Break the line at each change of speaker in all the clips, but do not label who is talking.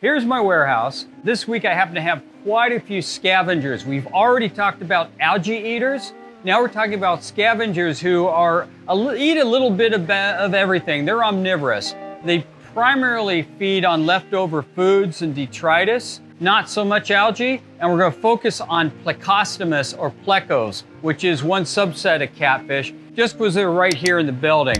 Here's my warehouse. This week I happen to have quite a few scavengers. We've already talked about algae eaters. Now we're talking about scavengers who eat a little bit of everything. They're omnivorous. They primarily feed on leftover foods and detritus, not so much algae. And we're going to focus on Plecostomus or Plecos, which is one subset of catfish, just because they're right here in the building.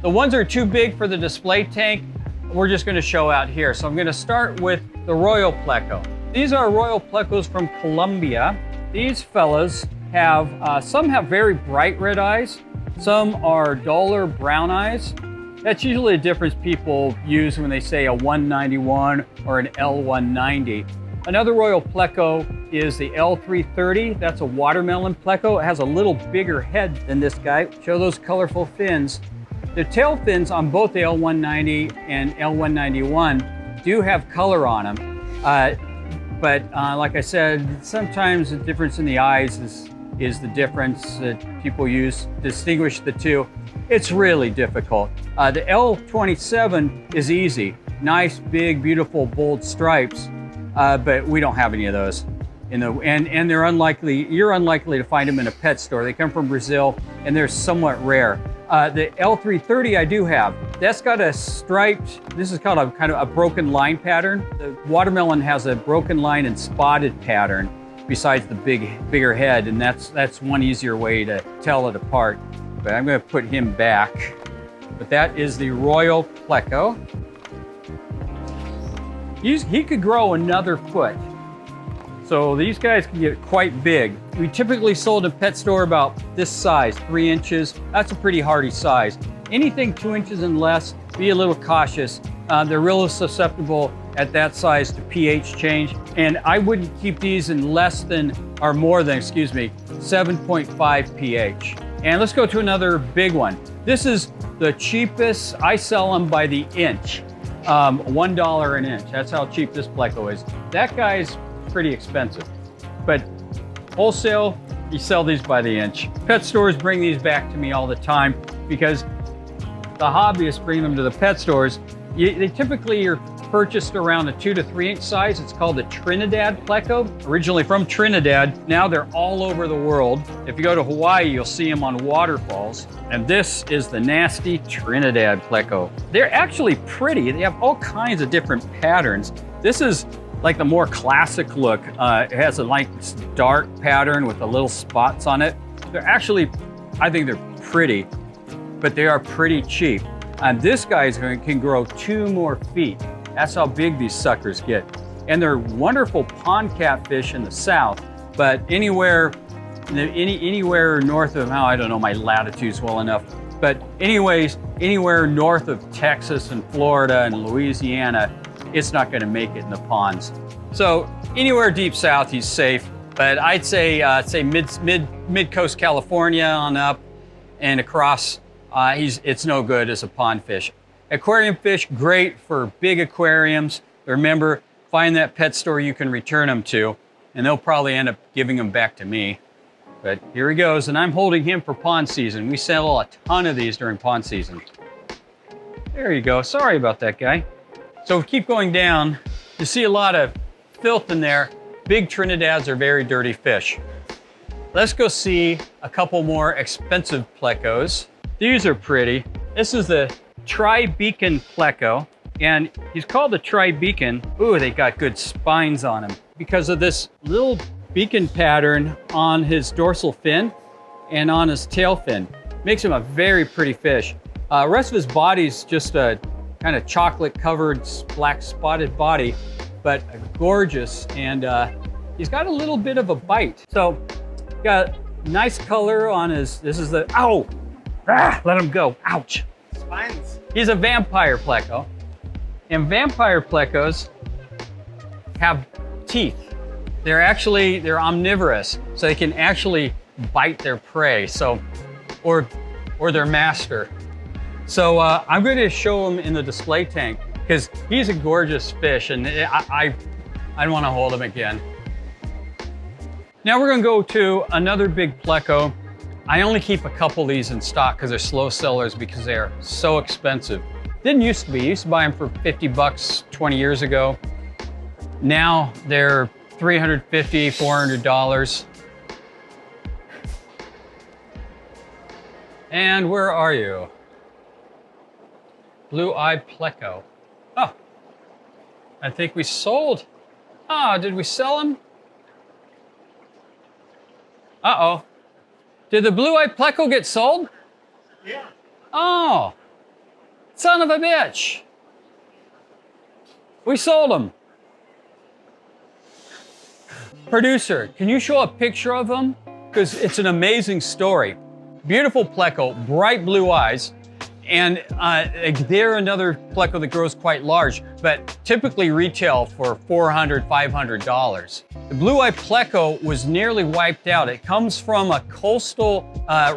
The ones that are too big for the display tank, we're just going to show out here. So I'm going to start with the Royal Pleco. These are Royal Plecos from Colombia. These fellas have, some have very bright red eyes, some are duller brown eyes. That's usually a difference people use when they say a 191 or an L190. Another Royal Pleco is the L330. That's a watermelon Pleco. It has a little bigger head than this guy. Show those colorful fins. The tail fins on both the L190 and L191 do have color on them. But like I said, sometimes the difference in the eyes is the difference that people use to distinguish the two. It's really difficult. The L27 is easy. Nice, big, beautiful, bold stripes, but we don't have any of those. And they're unlikely, you're unlikely to find them in a pet store. They come from Brazil and they're somewhat rare. The L330 I do have. That's got a striped, this is called a kind of a broken line pattern. The watermelon has a broken line and spotted pattern besides the bigger head, and that's one easier way to tell it apart. But I'm going to put him back. But that is the Royal Pleco. He could grow another foot. So these guys can get quite big. We typically sold in pet store about this size, 3 inches. That's a pretty hardy size. Anything 2 inches and less, be a little cautious. They're really susceptible at that size to pH change. And I wouldn't keep these in less than, or more than, 7.5 pH. And let's go to another big one. This is the cheapest. I sell them by the inch, $1 an inch. That's how cheap this Pleco is. That guy's pretty expensive, but wholesale, you sell these by the inch. Pet stores bring these back to me all the time because the hobbyists bring them to the pet stores. They typically are purchased around a 2 to 3 inch size. It's called the Trinidad Pleco, originally from Trinidad. Now they're all over the world. If you go to Hawaii, you'll see them on waterfalls. And this is the nasty Trinidad Pleco. They're actually pretty. They have all kinds of different patterns. This is like the more classic look. It has a nice dark pattern with the little spots on it. They're actually, I think they're pretty, but they are pretty cheap. And this guy can grow 2 more feet. That's how big these suckers get. And they're wonderful pond catfish in the south, but anywhere north of, I don't know my latitudes well enough, but anyways, anywhere north of Texas and Florida and Louisiana, it's not going to make it in the ponds. So anywhere deep south, he's safe. But I'd say mid-coast California on up and across, it's no good as a pond fish. Aquarium fish, great for big aquariums. Remember, find that pet store you can return them to, and they'll probably end up giving them back to me. But here he goes, and I'm holding him for pond season. We sell a ton of these during pond season. There you go. Sorry about that, guy. So if we keep going down, you see a lot of filth in there. Big Trinidads are very dirty fish. Let's go see a couple more expensive Plecos. These are pretty. This is the Tri-Beacon Pleco, and he's called the Tri-Beacon. Ooh, they got good spines on him because of this little beacon pattern on his dorsal fin and on his tail fin. Makes him a very pretty fish. The rest of his body's just a kind of chocolate covered black spotted body, but gorgeous. And he's got a little bit of a bite. So got nice color on his, this is the, ow, let him go, ouch.
Spines.
He's a vampire Pleco. And vampire Plecos have teeth. They're omnivorous, so they can actually bite their prey, so, or their master. So I'm going to show him in the display tank because he's a gorgeous fish, and I want to hold him again. Now we're going to go to another big Pleco. I only keep a couple of these in stock because they're slow sellers because they're so expensive. Didn't used to be. Used to buy them for 50 bucks 20 years ago. Now they're $350, $400. And where are you? Blue-eyed Pleco. Oh, I think we sold. Oh, did we sell him? Uh-oh. Did the blue-eyed Pleco get sold?
Yeah.
Oh, son of a bitch. We sold him. Producer, can you show a picture of him? Because it's an amazing story. Beautiful Pleco, bright blue eyes, and they're another Pleco that grows quite large, but typically retail for $400, $500. The blue-eyed Pleco was nearly wiped out. It comes from a coastal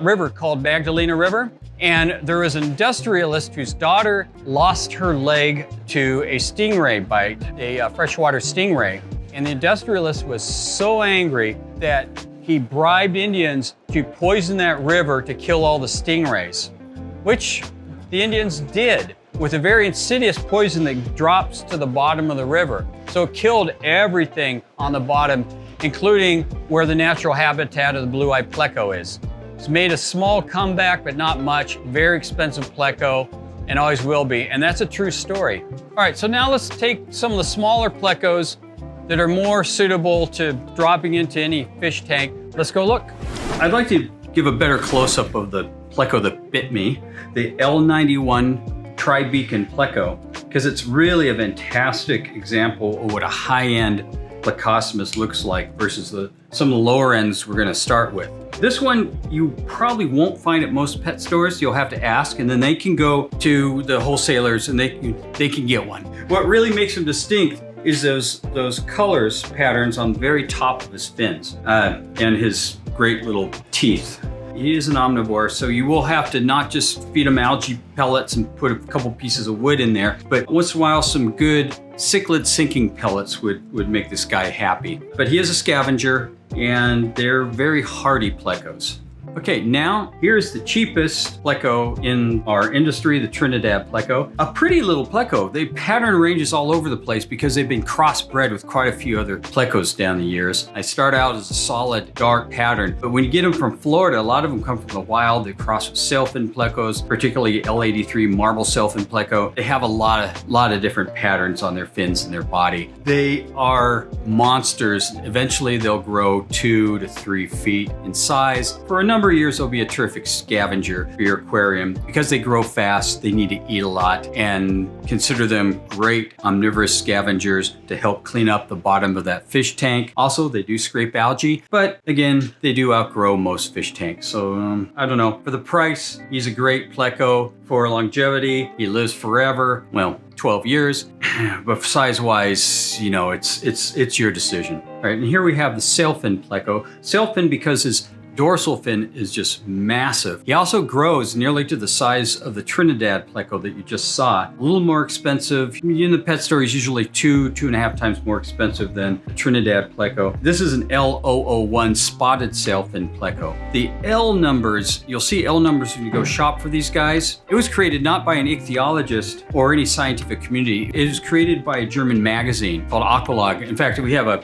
river called Magdalena River, and there was an industrialist whose daughter lost her leg to a stingray bite, a freshwater stingray, and the industrialist was so angry that he bribed Indians to poison that river to kill all the stingrays, which the Indians did with a very insidious poison that drops to the bottom of the river. So it killed everything on the bottom, including where the natural habitat of the blue-eyed Pleco is. It's made a small comeback, but not much. Very expensive Pleco, and always will be. And that's a true story. All right, so now let's take some of the smaller Plecos that are more suitable to dropping into any fish tank. Let's go look. I'd like to give a better close-up of the Pleco that bit me, the L91 Tri-Beacon Pleco, because it's really a fantastic example of what a high-end Plecostomus looks like versus some of the lower ends we're gonna start with. This one you probably won't find at most pet stores. You'll have to ask, and then they can go to the wholesalers and they can get one. What really makes them distinct is those colors patterns on the very top of his fins and his great little teeth. He is an omnivore, so you will have to not just feed him algae pellets and put a couple pieces of wood in there, but once in a while some good cichlid sinking pellets would make this guy happy. But he is a scavenger, and they're very hardy Plecos. Okay, now here's the cheapest Pleco in our industry, the Trinidad Pleco. A pretty little Pleco. They pattern ranges all over the place because they've been crossbred with quite a few other Plecos down the years. I start out as a solid dark pattern, but when you get them from Florida, a lot of them come from the wild. They cross with sailfin Plecos, particularly L83 marble sailfin Pleco. They have a lot of different patterns on their fins and their body. They are monsters. Eventually they'll grow 2 to 3 feet in size. For a number of years, they'll be a terrific scavenger for your aquarium. Because they grow fast, they need to eat a lot, and consider them great omnivorous scavengers to help clean up the bottom of that fish tank. Also, they do scrape algae, but again, they do outgrow most fish tanks. So I don't know. For the price, he's a great Pleco. For longevity, he lives forever. Well, 12 years, but size-wise, you know, it's your decision. All right, and here we have the sailfin Pleco. Sailfin because his dorsal fin is just massive. He also grows nearly to the size of the Trinidad Pleco that you just saw. A little more expensive. In the pet store, he's usually 2.5 times more expensive than the Trinidad Pleco. This is an L001 spotted sailfin Pleco. The L numbers, you'll see L numbers when you go shop for these guys. It was created not by an ichthyologist or any scientific community. It was created by a German magazine called Aqualog. In fact, we have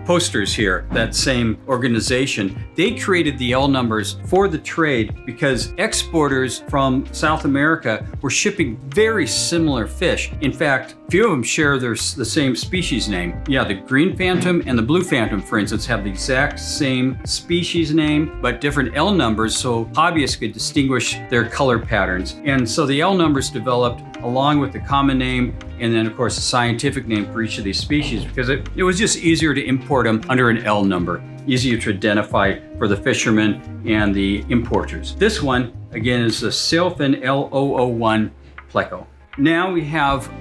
posters here, that same organization. They created the L numbers for the trade because exporters from South America were shipping very similar fish. In fact, a few of them share the same species name. Yeah, the green phantom and the blue phantom, for instance, have the exact same species name, but different L numbers, so hobbyists could distinguish their color patterns. And so the L numbers developed along with the common name and then of course a scientific name for each of these species because it was just easier to import them under an L number, easier to identify for the fishermen and the importers. This one, again, is the sailfin L001 Pleco. Now we have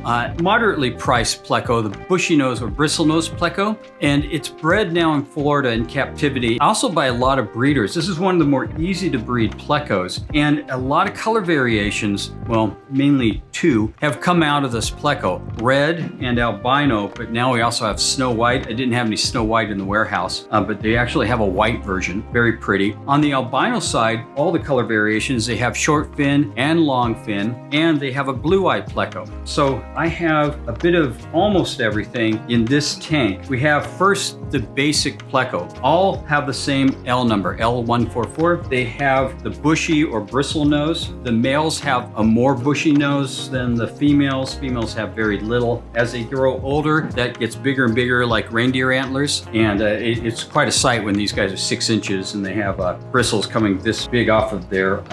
moderately priced Pleco, the bushy nose or bristlenose Pleco, and it's bred now in Florida in captivity, also by a lot of breeders. This is one of the more easy to breed Plecos, and a lot of color variations, well, mainly 2, have come out of this Pleco, red and albino, but now we also have snow white. I didn't have any snow white in the warehouse, but they actually have a white version, very pretty. On the albino side, all the color variations, they have short fin and long fin, and they have a blue-eye Pleco. So I have a bit of almost everything in this tank. We have first the basic Pleco. All have the same L number, L144. They have the bushy or bristlenose. The males have a more bushy nose than the females. Females have very little. As they grow older, that gets bigger and bigger like reindeer antlers. And it's quite a sight when these guys are 6 inches and they have bristles coming this big off of their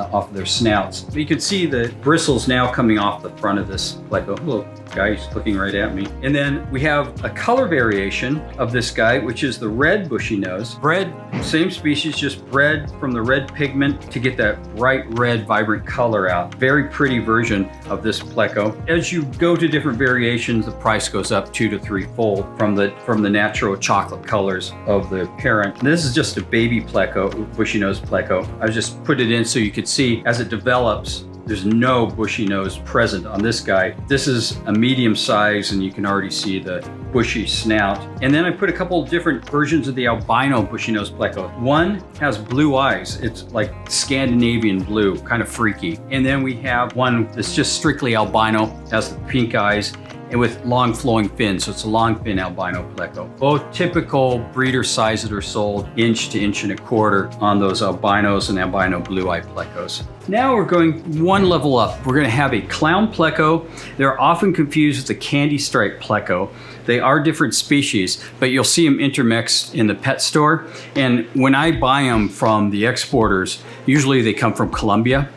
snouts. But you can see the bristles now coming off the front of this Pleco. Hello, guy, he's looking right at me. And then we have a color variation of this guy, which is the red bushy nose. Bred, same species, just bred from the red pigment to get that bright red, vibrant color out. Very pretty version of this Pleco. As you go to different variations, the price goes up 2 to 3-fold from the natural chocolate colors of the parent. And this is just a baby Pleco, bushy nose Pleco. I just put it in so you could see as it develops. There's no bushy nose present on this guy. This is a medium size and you can already see the bushy snout. And then I put a couple of different versions of the albino bushy nose Pleco. One has blue eyes. It's like Scandinavian blue, kind of freaky. And then we have one that's just strictly albino, has the pink eyes, and with long flowing fins, so it's a long fin albino Pleco. Both typical breeder size that are sold 1 to 1.25 inches on those albinos and albino blue-eye Plecos. Now we're going one level up. We're gonna have a clown Pleco. They're often confused with the candy stripe Pleco. They are different species, but you'll see them intermixed in the pet store. And when I buy them from the exporters, usually they come from Colombia.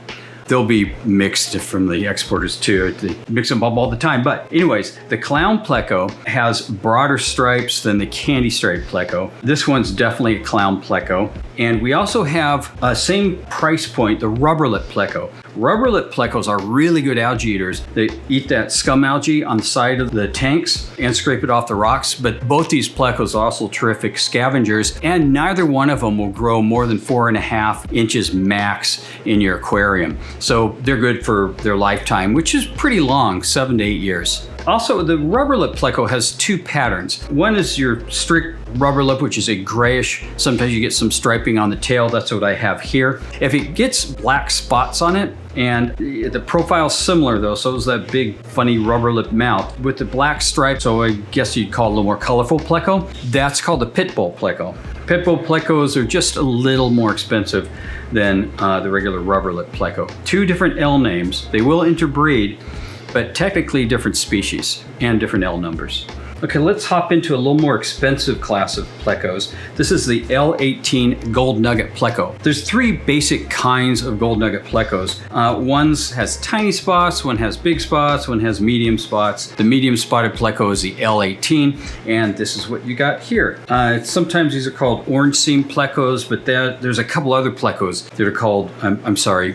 They'll be mixed from the exporters too. They mix them up all the time. But anyways, the clown Pleco has broader stripes than the candy stripe Pleco. This one's definitely a clown Pleco. And we also have same price point, the rubber lip Pleco. Rubber lip Plecos are really good algae eaters. They eat that scum algae on the side of the tanks and scrape it off the rocks. But both these Plecos are also terrific scavengers, and neither one of them will grow more than 4.5 inches max in your aquarium. So they're good for their lifetime, which is pretty long, 7 to 8 years. Also, the rubber lip Pleco has 2 patterns. One is your strict rubber lip, which is a grayish. Sometimes you get some striping on the tail. That's what I have here. If it gets black spots on it, and the profile's similar though, so it's that big funny rubber lip mouth with the black stripes, so I guess you'd call it a little more colorful Pleco. That's called the pit bull Pleco. Pit bull Plecos are just a little more expensive than the regular rubber lip Pleco. 2 different L names. They will interbreed, but technically different species and different L numbers. Okay, let's hop into a little more expensive class of Plecos. This is the L18 Gold Nugget Pleco. There's 3 basic kinds of Gold Nugget Plecos. One has tiny spots, one has big spots, one has medium spots. The medium spotted Pleco is the L18, and this is what you got here. Sometimes these are called orange seam Plecos, but there's a couple other Plecos that are called,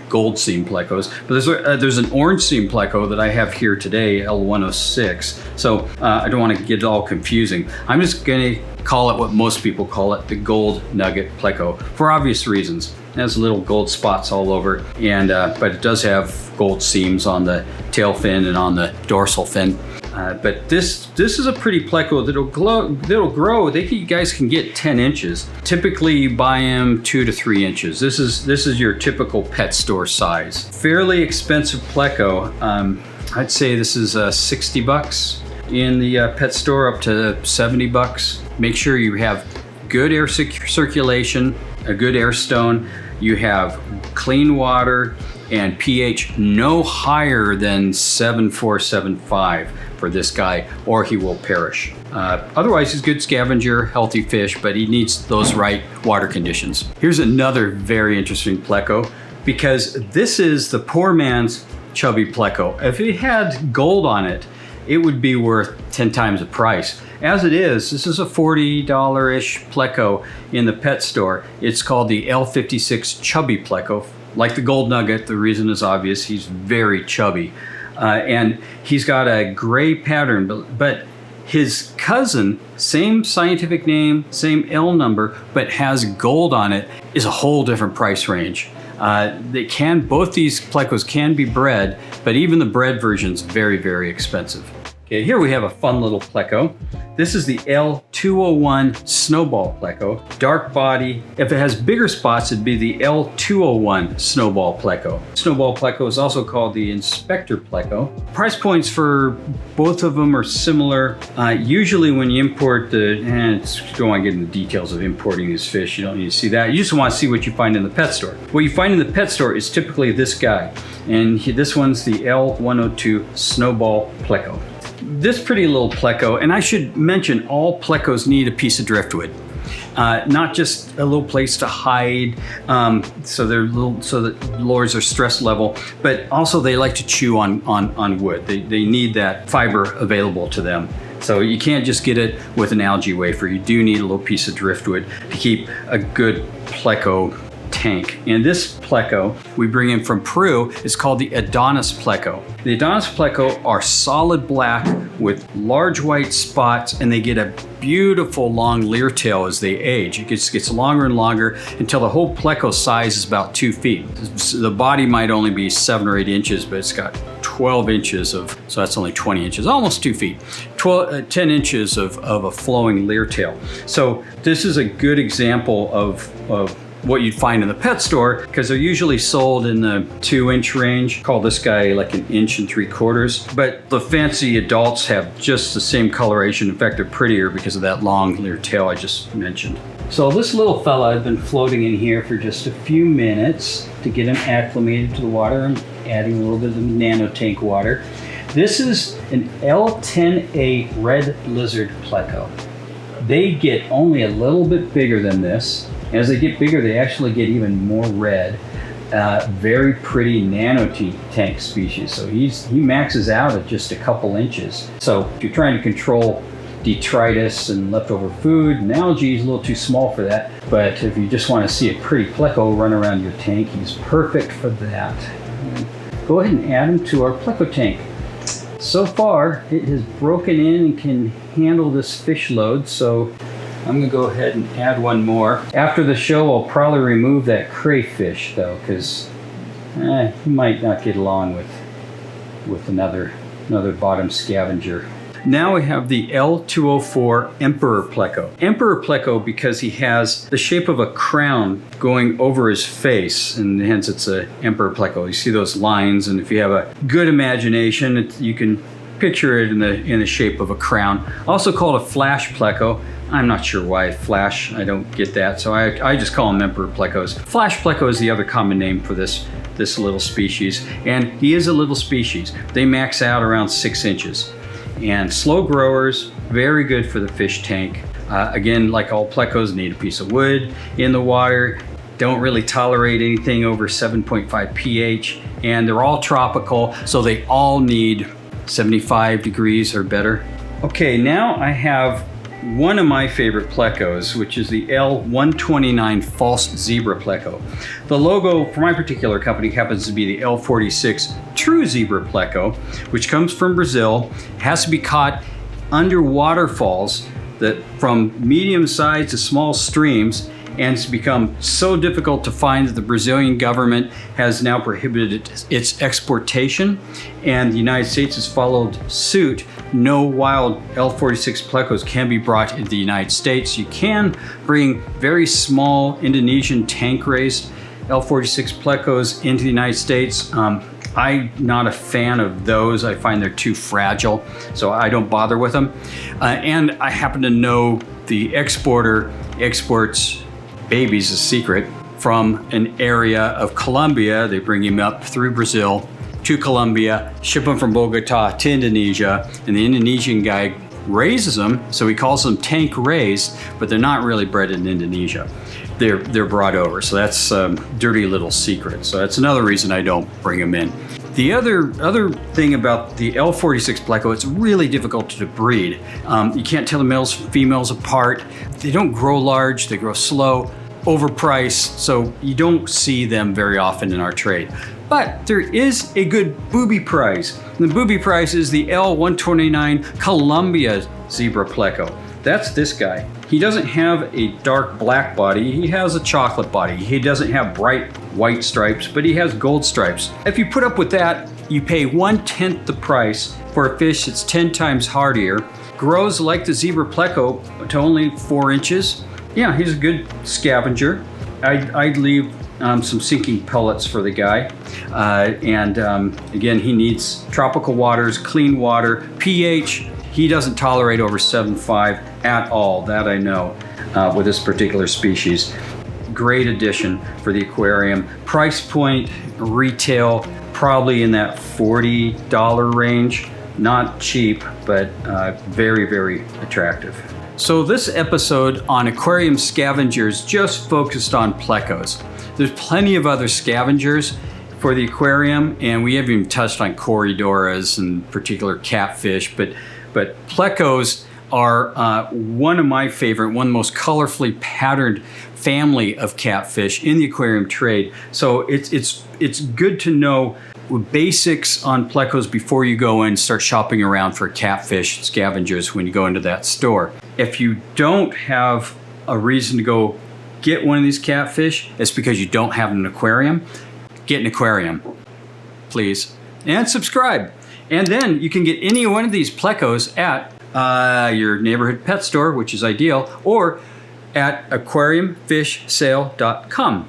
gold seam Plecos. But there's an orange seam Pleco that I have here today, L106. So I don't want to get it all confusing. I'm just gonna call it what most people call it, the Gold Nugget Pleco, for obvious reasons. It has little gold spots all over, and but it does have gold seams on the tail fin and on the dorsal fin. But this is a pretty Pleco that'll grow. You guys can get 10 inches. Typically you buy them 2 to 3 inches. This is your typical pet store size. Fairly expensive Pleco. I'd say this is 60 bucks. In the pet store, up to 70 bucks. Make sure you have good air circulation, a good air stone. You have clean water and pH no higher than 7.4, 7.5 for this guy, or he will perish. Otherwise, he's a good scavenger, healthy fish, but he needs those right water conditions. Here's another very interesting Pleco, because this is the poor man's Chubby Pleco. If it had gold on it, it would be worth 10 times the price. As it is, this is a $40-ish Pleco in the pet store. It's called the L56 Chubby Pleco. Like the Gold Nugget, the reason is obvious. He's very chubby. And he's got a gray pattern, but his cousin, same scientific name, same L number, but has gold on it, is a whole different price range. Both these Plecos can be bred, but even the bred version's very, very expensive. Okay, here we have a fun little Pleco. This is the L201 snowball Pleco. Dark body. If it has bigger spots, it'd be the L201 snowball Pleco. Snowball Pleco is also called the Inspector Pleco. Price points for both of them are similar. Usually when you import you don't want to get into the details of importing these fish. You don't need to see that. You just want to see what you find in the pet store. What you find in the pet store is typically this guy. And this one's the L102 snowball Pleco. This pretty little Pleco, and I should mention all Plecos need a piece of driftwood. Not just a little place to hide, so that lures are stress level, but also they like to chew on wood. They need that fiber available to them. So you can't just get it with an algae wafer. You do need a little piece of driftwood to keep a good Pleco tank. And this Pleco we bring in from Peru is called the Adonis Pleco. The Adonis Pleco are solid black with large white spots, and they get a beautiful long leer tail as they age. It gets longer and longer until the whole Pleco size is about 2 feet. The body might only be 7 or 8 inches, but it's got 12 inches of, so that's only 20 inches, almost 2 feet, 10 inches of a flowing leer tail. So this is a good example of what you'd find in the pet store, because they're usually sold in the 2-inch range. Call this guy like 1 3/4 inches. But the fancy adults have just the same coloration. In fact, they're prettier because of that long leer tail I just mentioned. So this little fella had been floating in here for just a few minutes to get him acclimated to the water. I'm adding a little bit of nano tank water. This is an L10A red lizard Pleco. They get only a little bit bigger than this. As they get bigger, they actually get even more red. Very pretty nano tank species. So he maxes out at just a couple inches. So if you're trying to control detritus and leftover food and algae, he's a little too small for that. But if you just want to see a pretty Pleco run around your tank, he's perfect for that. Go ahead and add him to our Pleco tank. So far, it has broken in and can handle this fish load. So I'm gonna go ahead and add one more. After the show, I'll probably remove that crayfish though, because he might not get along with another bottom scavenger. Now we have the L204 Emperor Pleco. Emperor Pleco because he has the shape of a crown going over his face, and hence it's a Emperor Pleco. You see those lines, and if you have a good imagination, you can picture it in the shape of a crown. Also called a flash Pleco. I'm not sure why flash, I don't get that, so I just call them Emperor Plecos. Flash Pleco is the other common name for this little species, and he is a little species. They max out around 6 inches. And slow growers, very good for the fish tank. Again, like all Plecos, need a piece of wood in the water, don't really tolerate anything over 7.5 pH, and they're all tropical, so they all need 75 degrees or better. Okay, now I have one of my favorite Plecos, which is the L129 False Zebra Pleco. The logo for my particular company happens to be the L46 True Zebra Pleco, which comes from Brazil. It has to be caught under waterfalls that from medium-sized to small streams, and it's become so difficult to find that the Brazilian government has now prohibited its exportation, and the United States has followed suit. No wild L46 Plecos can be brought into the United States. You can bring very small Indonesian tank-raised L46 Plecos into the United States. I'm not a fan of those. I find they're too fragile, so I don't bother with them. And I happen to know the exporter exports babies, a secret, from an area of Colombia. They bring him up through Brazil to Colombia, ship them from Bogota to Indonesia, and the Indonesian guy raises them, so he calls them tank raised, but they're not really bred in Indonesia. They're brought over, so that's a dirty little secret. So that's another reason I don't bring them in. The other thing about the L46 Pleco, it's really difficult to breed. You can't tell the males from females apart. They don't grow large, they grow slow, overpriced, so you don't see them very often in our trade. But there is a good booby prize. And the booby prize is the L129 Columbia Zebra Pleco. That's this guy. He doesn't have a dark black body, he has a chocolate body. He doesn't have bright white stripes, but he has gold stripes. If you put up with that, you pay 1/10 the price for a fish that's 10 times hardier, grows like the zebra pleco to only 4 inches. Yeah, he's a good scavenger. I'd leave some sinking pellets for the guy. Again, he needs tropical waters, clean water, pH. He doesn't tolerate over 7.5 at all, that I know, with this particular species. Great addition for the aquarium. Price point, retail, probably in that $40 range. Not cheap, but very, very attractive. So this episode on aquarium scavengers just focused on plecos. There's plenty of other scavengers for the aquarium, and we haven't even touched on corydoras and particular catfish, but plecos are one of my favorite, one of the most colorfully patterned family of catfish in the aquarium trade. So it's good to know basics on plecos before you go and start shopping around for catfish scavengers when you go into that store. If you don't have a reason to go get one of these catfish, it's because you don't have an aquarium. Get an aquarium, please, and subscribe. And then you can get any one of these plecos at your neighborhood pet store, which is ideal, or at aquariumfishsale.com.